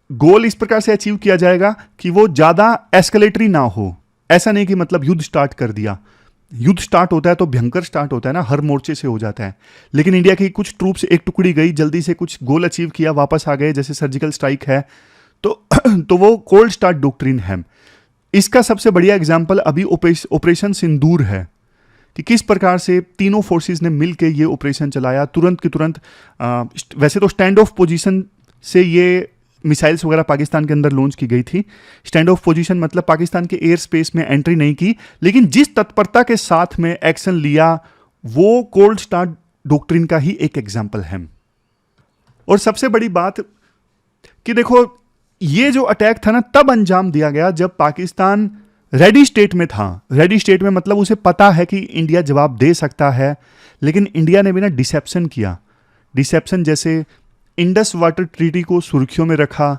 गोल इस प्रकार से अचीव किया जाएगा कि वो ज्यादा एस्केलेटरी ना हो। ऐसा नहीं कि मतलब युद्ध स्टार्ट कर दिया, युद्ध स्टार्ट होता है तो भयंकर स्टार्ट होता है ना, हर मोर्चे से हो जाता है, लेकिन इंडिया की कुछ ट्रूप्स एक टुकड़ी गई, जल्दी से कुछ गोल अचीव किया, वापस आ गए, जैसे सर्जिकल स्ट्राइक है, तो वो कोल्ड स्टार्ट डॉक्ट्रिन है। इसका सबसे बढ़िया एग्जाम्पल अभी ऑपरेशन सिंदूर है कि किस प्रकार से तीनों फोर्सेस ने मिलकर ये ऑपरेशन चलाया तुरंत के तुरंत। वैसे तो स्टैंड ऑफ पोजीशन से ये मिसाइल्स वगैरह पाकिस्तान के अंदर लॉन्च की गई थी। स्टैंड ऑफ पोजीशन मतलब पाकिस्तान के एयर स्पेस में एंट्री नहीं की, लेकिन जिस तत्परता के साथ में एक्शन लिया वो कोल्ड स्टार्ट डॉक्ट्रिन का ही एक एग्जाम्पल है। और सबसे बड़ी बात कि देखो ये जो अटैक था ना तब अंजाम दिया गया जब पाकिस्तान रेडी स्टेट में था। रेडी स्टेट में मतलब उसे पता है कि इंडिया जवाब दे सकता है, लेकिन इंडिया ने भी ना डिसेप्शन किया। डिसेप्शन जैसे इंडस वाटर ट्रीटी को सुर्खियों में रखा,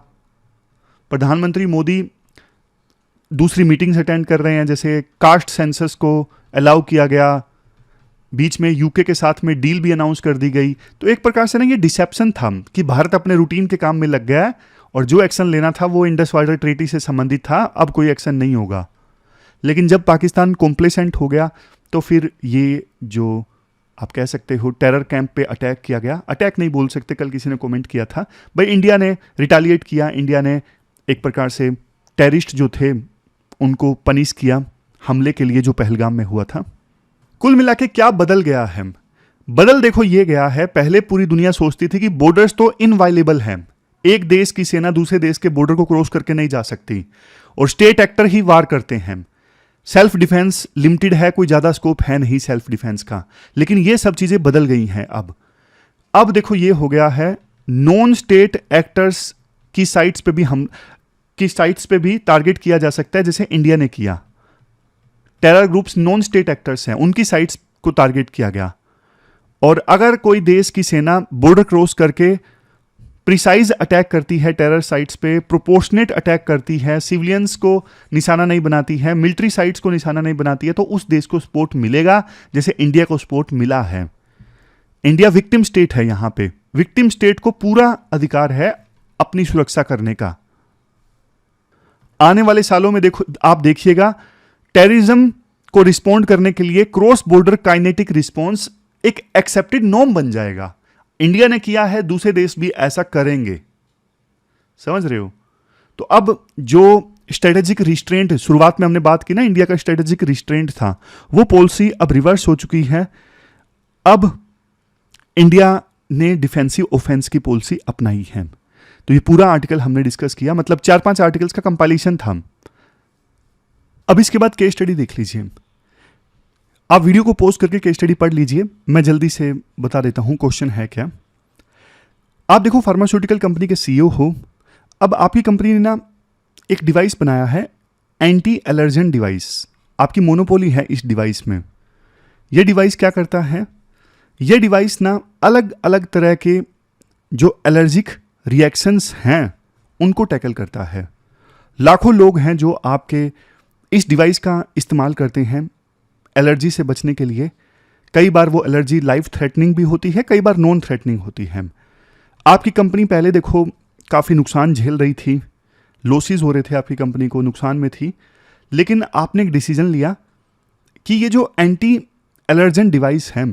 प्रधानमंत्री मोदी दूसरी मीटिंग्स अटेंड कर रहे हैं, जैसे कास्ट सेंसस को अलाउ किया गया, बीच में यूके के साथ में डील भी अनाउंस कर दी गई। तो एक प्रकार से ना ये डिसेप्शन था कि भारत अपने रूटीन के काम में लग गया है और जो एक्शन लेना था वो इंडस वाटर ट्रीटी से संबंधित था, अब कोई एक्शन नहीं होगा। लेकिन जब पाकिस्तान कॉम्प्लेसेंट हो गया तो फिर ये जो आप कह सकते हो टेरर कैंप पे अटैक किया गया, अटैक नहीं बोल सकते, कल किसी ने कमेंट किया था भाई इंडिया ने रिटालिएट किया, इंडिया ने एक प्रकार से टेररिस्ट जो थे उनको पनिश किया हमले के लिए जो पहलगाम में हुआ था। कुल मिला के क्या बदल गया है? बदल देखो ये गया है, पहले पूरी दुनिया सोचती थी कि बॉर्डर्स तो इनवायलेबल हैं, एक देश की सेना दूसरे देश के बॉर्डर को क्रॉस करके नहीं जा सकती और स्टेट एक्टर ही वार करते हैं, सेल्फ डिफेंस लिमिटेड है, कोई ज्यादा स्कोप है नहीं सेल्फ डिफेंस का। लेकिन ये सब चीजें बदल गई हैं। अब देखो ये हो गया है नॉन स्टेट एक्टर्स की साइट्स पे भी टारगेट किया जा सकता है, जैसे इंडिया ने किया। Terror groups non state actors हैं, उनकी साइट्स को टारगेट किया गया। और अगर कोई देश की सेना बॉर्डर क्रॉस करके प्रिसाइज अटैक करती है टेरर साइट्स पे, प्रोपोर्शनेट अटैक करती है, सिविलियंस को निशाना नहीं बनाती है, मिलिट्री साइट्स को निशाना नहीं बनाती है, तो उस देश को सपोर्ट मिलेगा जैसे इंडिया को सपोर्ट मिला है। इंडिया विक्टिम स्टेट है, यहां पे विक्टिम स्टेट को पूरा अधिकार है अपनी सुरक्षा करने का। आने वाले सालों में देखो आप देखिएगा टेररिज्म को रिस्पॉन्ड करने के लिए क्रॉस बॉर्डर काइनेटिक रिस्पॉन्स एक एक्सेप्टेड नॉर्म बन जाएगा। इंडिया ने किया है, दूसरे देश भी ऐसा करेंगे, समझ रहे हो? तो अब जो स्ट्रेटेजिक रिस्ट्रेंट शुरुआत में हमने बात की ना, इंडिया का स्ट्रेटेजिक रिस्ट्रेंट था, वो पॉलिसी अब रिवर्स हो चुकी है। अब इंडिया ने डिफेंसिव ऑफेंस की पॉलिसी अपनाई है। तो ये पूरा आर्टिकल हमने डिस्कस किया, मतलब 4-5 आर्टिकल्स का कंपाइलेशन था। अब इसके बाद केस स्टडी देख लीजिए। आप वीडियो को पॉज करके केस स्टडी पढ़ लीजिए, मैं जल्दी से बता देता हूं क्वेश्चन है क्या। आप देखो फार्मास्यूटिकल कंपनी के सीईओ हो, अब आपकी कंपनी ने ना एक डिवाइस बनाया है, एंटी एलर्जेंट डिवाइस। आपकी मोनोपोली है इस डिवाइस में। यह डिवाइस क्या करता है? यह डिवाइस ना अलग अलग तरह के जो एलर्जिक रिएक्शंस हैं उनको टैकल करता है। लाखों लोग हैं जो आपके इस डिवाइस का इस्तेमाल करते हैं एलर्जी से बचने के लिए। कई बार वो एलर्जी लाइफ थ्रेटनिंग भी होती है, कई बार नॉन थ्रेटनिंग होती है। आपकी कंपनी पहले देखो काफ़ी नुकसान झेल रही थी, लॉसेस हो रहे थे, आपकी कंपनी को नुकसान में थी, लेकिन आपने एक डिसीजन लिया कि ये जो एंटी एलर्जेंट डिवाइस है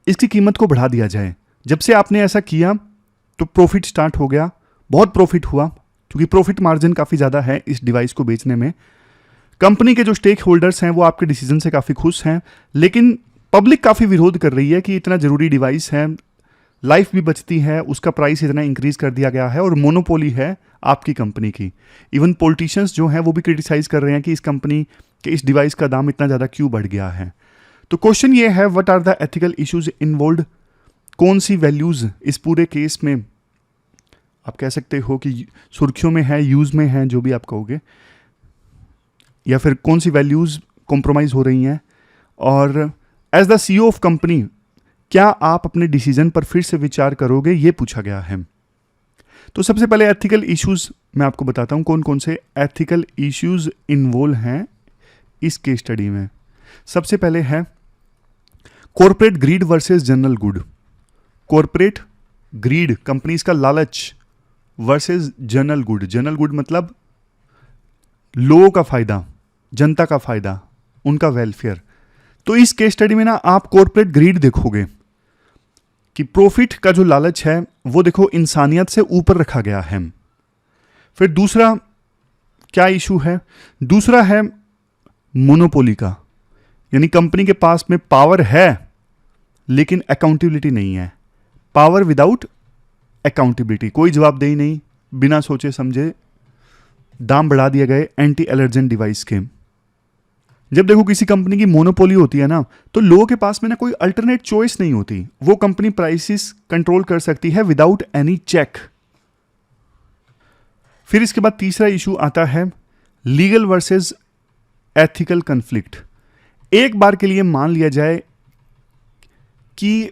इसकी कीमत को बढ़ा दिया जाए। जब से आपने ऐसा किया तो प्रॉफिट स्टार्ट हो गया, बहुत प्रॉफिट हुआ, क्योंकि प्रॉफिट मार्जिन काफ़ी ज़्यादा है इस डिवाइस को बेचने में। कंपनी के जो स्टेक होल्डर्स हैं वो आपके डिसीजन से काफ़ी खुश हैं, लेकिन पब्लिक काफ़ी विरोध कर रही है कि इतना ज़रूरी डिवाइस है, लाइफ भी बचती है, उसका प्राइस इतना इंक्रीज कर दिया गया है और मोनोपोली है आपकी कंपनी की। इवन पॉलिटिशियंस जो हैं वो भी क्रिटिसाइज कर रहे हैं कि इस कंपनी के इस डिवाइस का दाम इतना ज़्यादा क्यों बढ़ गया है। तो क्वेश्चन ये है, what are the ethical issues involved? कौन सी वैल्यूज़ इस पूरे केस में आप कह सकते हो कि सुर्खियों में है, यूज़ में है, जो भी आप कहोगे, या फिर कौन सी वैल्यूज़ कॉम्प्रोमाइज़ हो रही हैं? और as the CEO of company क्या आप अपने डिसीजन पर फिर से विचार करोगे, ये पूछा गया है। तो सबसे पहले एथिकल इश्यूज मैं आपको बताता हूं कौन कौन से एथिकल इश्यूज इन्वॉल्व हैं इस केस स्टडी में। सबसे पहले है corporate greed versus general good. Corporate greed, companies का लालच, versus general good. General good मतलब लोगों का फायदा, जनता का फायदा, उनका वेलफेयर। तो इस केस स्टडी में ना आप कॉर्पोरेट ग्रीड देखोगे कि प्रॉफिट का जो लालच है वो देखो इंसानियत से ऊपर रखा गया है। फिर दूसरा क्या इशू है? दूसरा है मोनोपोली का, यानी कंपनी के पास में पावर है लेकिन अकाउंटेबिलिटी नहीं है। पावर विदाउट अकाउंटेबिलिटी, कोई जवाबदेही नहीं, बिना सोचे समझे दाम बढ़ा दिए गए एंटी एलर्जन डिवाइस के। जब देखो किसी कंपनी की मोनोपोली होती है ना, तो लोगों के पास में ना कोई अल्टरनेट चॉइस नहीं होती, वो कंपनी प्राइसेस कंट्रोल कर सकती है विदाउट एनी चेक। फिर इसके बाद तीसरा इशू आता है लीगल वर्सेस एथिकल कन्फ्लिक्ट। एक बार के लिए मान लिया जाए कि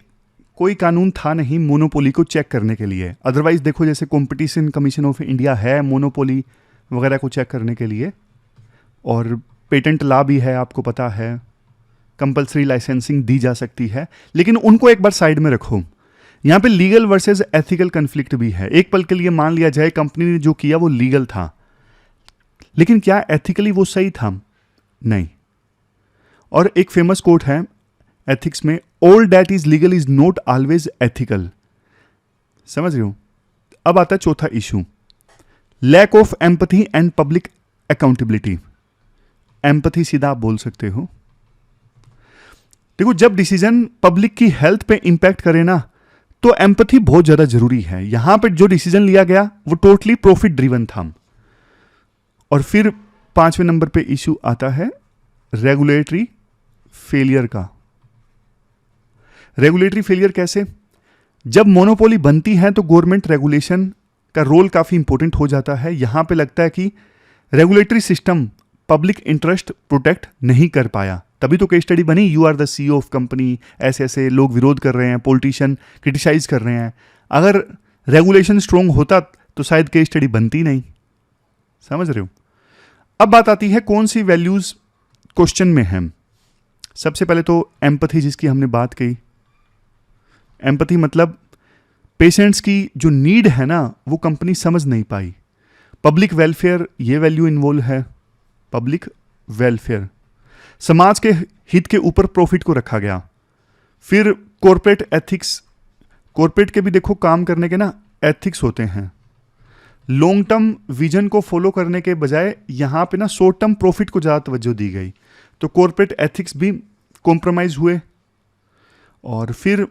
कोई कानून था नहीं मोनोपोली को चेक करने के लिए, अदरवाइज देखो जैसे कंपटीशन कमीशन ऑफ इंडिया है मोनोपोली वगैरह को चेक करने के लिए, और पेटेंट लॉ भी है, आपको पता है, कंपलसरी लाइसेंसिंग दी जा सकती है, लेकिन उनको एक बार साइड में रखो। यहां पे लीगल वर्सेस एथिकल कन्फ्लिक्ट भी है। एक पल के लिए मान लिया जाए कंपनी ने जो किया वो लीगल था, लेकिन क्या एथिकली वो सही था? नहीं। और एक फेमस कोट है एथिक्स में, all that is legal is not always ethical. समझ रहे हो? अब आता है चौथा issue, lack of empathy and public accountability. Empathy सीधा आप बोल सकते हो। देखो जब डिसीजन पब्लिक की हेल्थ पे इंपैक्ट करे ना, तो एम्पैथी बहुत ज्यादा जरूरी है। यहां पे जो डिसीजन लिया गया वो टोटली प्रॉफिट ड्रिवन था। और फिर 5वें नंबर पे इशू आता है रेगुलेटरी फेलियर का। रेगुलेटरी फेलियर कैसे? जब मोनोपोली बनती है तो गवर्नमेंट रेगुलेशन का रोल काफी इंपॉर्टेंट हो जाता है। यहां पे लगता है कि regulatory system public interest protect नहीं कर पाया, तभी तो केस स्टडी बनी, you are the CEO of company, ऐसे ऐसे लोग विरोध कर रहे हैं, पॉलिटिशियन क्रिटिसाइज कर रहे हैं। अगर रेगुलेशन स्ट्रोंग होता तो शायद केस स्टडी बनती नहीं। समझ रहे हो? अब बात आती है कौन सी वैल्यूज क्वेश्चन में है। सबसे पहले तो एम्पैथी, जिसकी हमने बात की। एम्पैथी मतलब पेशेंट्स की जो नीड है ना वो कंपनी समझ नहीं पाई। पब्लिक वेलफेयर, ये वैल्यू इन्वॉल्व है। पब्लिक वेलफेयर, समाज के हित के ऊपर प्रॉफिट को रखा गया। फिर कॉर्पोरेट एथिक्स, कॉर्पोरेट के भी देखो काम करने के ना एथिक्स होते हैं। लॉन्ग टर्म विजन को फॉलो करने के बजाय यहां पे ना शॉर्ट टर्म प्रॉफिट को ज्यादा तवज्जो दी गई, तो कॉर्पोरेट एथिक्स भी कॉम्प्रोमाइज हुए। और फिर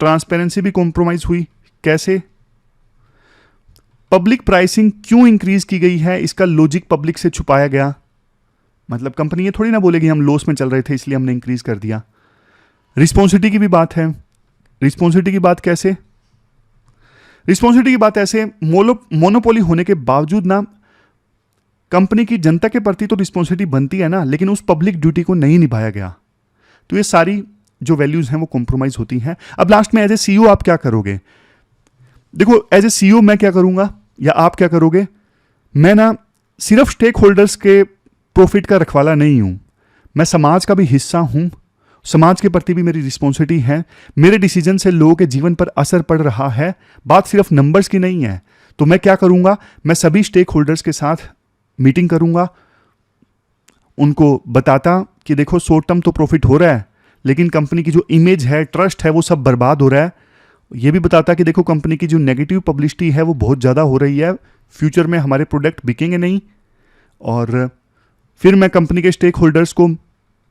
ट्रांसपेरेंसी भी कॉम्प्रोमाइज हुई। कैसे? पब्लिक प्राइसिंग क्यों इंक्रीज की गई है, इसका लॉजिक पब्लिक से छुपाया गया। मतलब कंपनी ये थोड़ी ना बोलेगी हम लॉस में चल रहे थे इसलिए हमने इंक्रीज कर दिया। रिस्पॉन्सिबिलिटी की भी बात है। रिस्पॉन्सिबिलिटी की बात कैसे? रिस्पॉन्सिबिलिटी की बात ऐसे, मोनोपोली होने के बावजूद ना कंपनी की जनता के प्रति तो रिस्पॉन्सिबिलिटी बनती है ना, लेकिन उस पब्लिक ड्यूटी को नहीं निभाया गया। तो ये सारी जो वैल्यूज हैं वो कॉम्प्रोमाइज होती हैं। अब लास्ट में एज ए सीईओ आप क्या करोगे? देखो एज ए सीईओ मैं क्या करूंगा या आप क्या करोगे? मैं ना सिर्फ स्टेक होल्डर्स के प्रॉफिट का रखवाला नहीं हूं, मैं समाज का भी हिस्सा हूं। समाज के प्रति भी मेरी रिस्पॉन्सिबिलिटी है। मेरे डिसीजन से लोगों के जीवन पर असर पड़ रहा है। बात सिर्फ नंबर्स की नहीं है। तो मैं क्या करूंगा? मैं सभी स्टेक होल्डर्स के साथ मीटिंग करूंगा, उनको बताता कि देखो शॉर्ट टर्म तो प्रॉफिट हो रहा है, लेकिन कंपनी की जो इमेज है, ट्रस्ट है, वो सब बर्बाद हो रहा है। ये भी बताता कि देखो कंपनी की जो नेगेटिव पब्लिसिटी है वो बहुत ज़्यादा हो रही है, फ्यूचर में हमारे प्रोडक्ट बिकेंगे नहीं। और फिर मैं कंपनी के स्टेक होल्डर्स को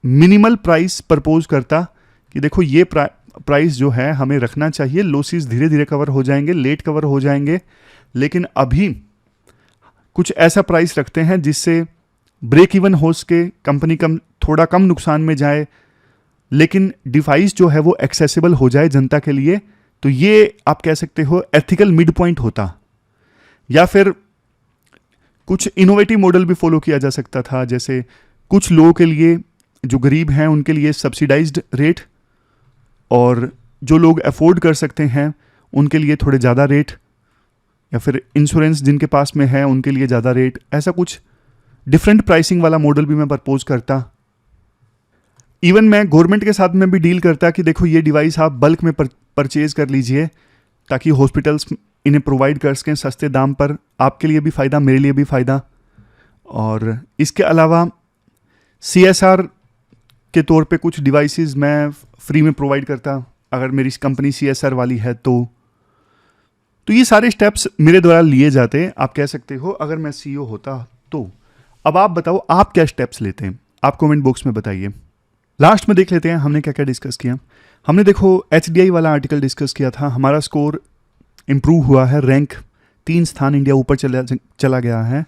मिनिमल प्राइस प्रपोज करता कि देखो ये प्राइस जो है हमें रखना चाहिए, लॉसेस धीरे धीरे कवर हो जाएंगे, लेट कवर हो जाएंगे, लेकिन अभी कुछ ऐसा प्राइस रखते हैं जिससे ब्रेक इवन हो सके, कंपनी थोड़ा कम नुकसान में जाए, लेकिन डिवाइस जो है वो एक्सेसिबल हो जाए जनता के लिए। तो ये आप कह सकते हो एथिकल मिड पॉइंट होता। या फिर कुछ इनोवेटिव मॉडल भी फॉलो किया जा सकता था, जैसे कुछ लोगों के लिए जो गरीब हैं उनके लिए सब्सिडाइज्ड रेट, और जो लोग अफोर्ड कर सकते हैं उनके लिए थोड़े ज़्यादा रेट, या फिर इंश्योरेंस जिनके पास में है उनके लिए ज़्यादा रेट। ऐसा कुछ डिफरेंट प्राइसिंग वाला मॉडल भी मैं प्रपोज करता। इवन मैं गवर्नमेंट के साथ में भी डील करता कि देखो ये डिवाइस आप बल्क में परचेज कर लीजिए ताकि हॉस्पिटल्स इन्हें प्रोवाइड कर सकें सस्ते दाम पर, आपके लिए भी फ़ायदा, मेरे लिए भी फ़ायदा। और इसके अलावा CSR के तौर पे कुछ डिवाइसेस मैं फ्री में प्रोवाइड करता अगर मेरी कंपनी CSR वाली है तो ये सारे स्टेप्स मेरे द्वारा लिए जाते, आप कह सकते हो, अगर मैं CEO होता तो। अब आप बताओ आप क्या स्टेप्स लेते हैं? आप कमेंट बॉक्स में बताइए। लास्ट में देख लेते हैं हमने क्या क्या डिस्कस किया। हमने देखो HDI वाला आर्टिकल डिस्कस किया था, हमारा स्कोर इम्प्रूव हुआ है, रैंक 3 स्थान इंडिया ऊपर चला गया है,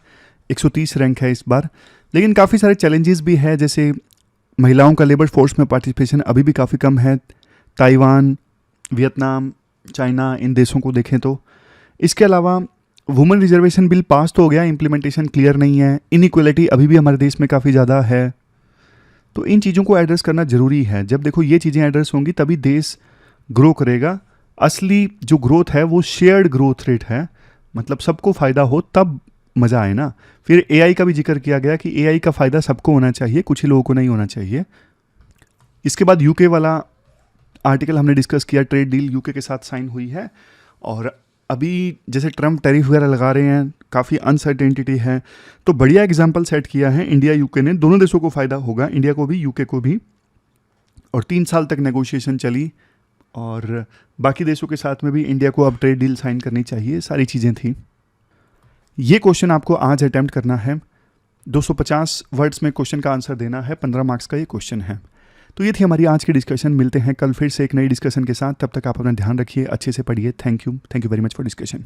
130 रैंक है इस बार। लेकिन काफ़ी सारे चैलेंजेस भी है, जैसे महिलाओं का लेबर फोर्स में पार्टिसिपेशन अभी भी काफ़ी कम है, ताइवान, वियतनाम, चाइना, इन देशों को देखें तो। इसके अलावा वुमेन रिजर्वेशन बिल पास तो हो गया, इम्प्लीमेंटेशन क्लियर नहीं है, इनइक्वलिटी अभी भी हमारे देश में काफ़ी ज़्यादा है। तो इन चीज़ों को एड्रेस करना ज़रूरी है। जब देखो ये चीज़ें एड्रेस होंगी तभी देश ग्रो करेगा। असली जो ग्रोथ है वो शेयर्ड ग्रोथ रेट है, मतलब सबको फ़ायदा हो तब मज़ा आए ना। फिर AI का भी जिक्र किया गया कि AI का फ़ायदा सबको होना चाहिए, कुछ ही लोगों को नहीं होना चाहिए। इसके बाद UK वाला आर्टिकल हमने डिस्कस किया, ट्रेड डील UK के साथ साइन हुई है, और अभी जैसे ट्रम्प टैरिफ वगैरह लगा रहे हैं, काफ़ी अनसर्टेनिटी है, तो बढ़िया एग्जाम्पल सेट किया है इंडिया UK ने। दोनों देशों को फ़ायदा होगा, इंडिया को भी UK को भी। और 3 साल तक नेगोशिएशन चली, और बाकी देशों के साथ में भी इंडिया को अब ट्रेड डील साइन करनी चाहिए, सारी चीज़ें थी। ये क्वेश्चन आपको आज अटैम्प्ट करना है, 250 वर्ड्स में क्वेश्चन का आंसर देना है, 15 मार्क्स का ये क्वेश्चन है। तो ये थी हमारी आज की डिस्कशन। मिलते हैं कल फिर से एक नई डिस्कशन के साथ, तब तक आप अपना ध्यान रखिए, अच्छे से पढ़िए। Thank you very much for discussion.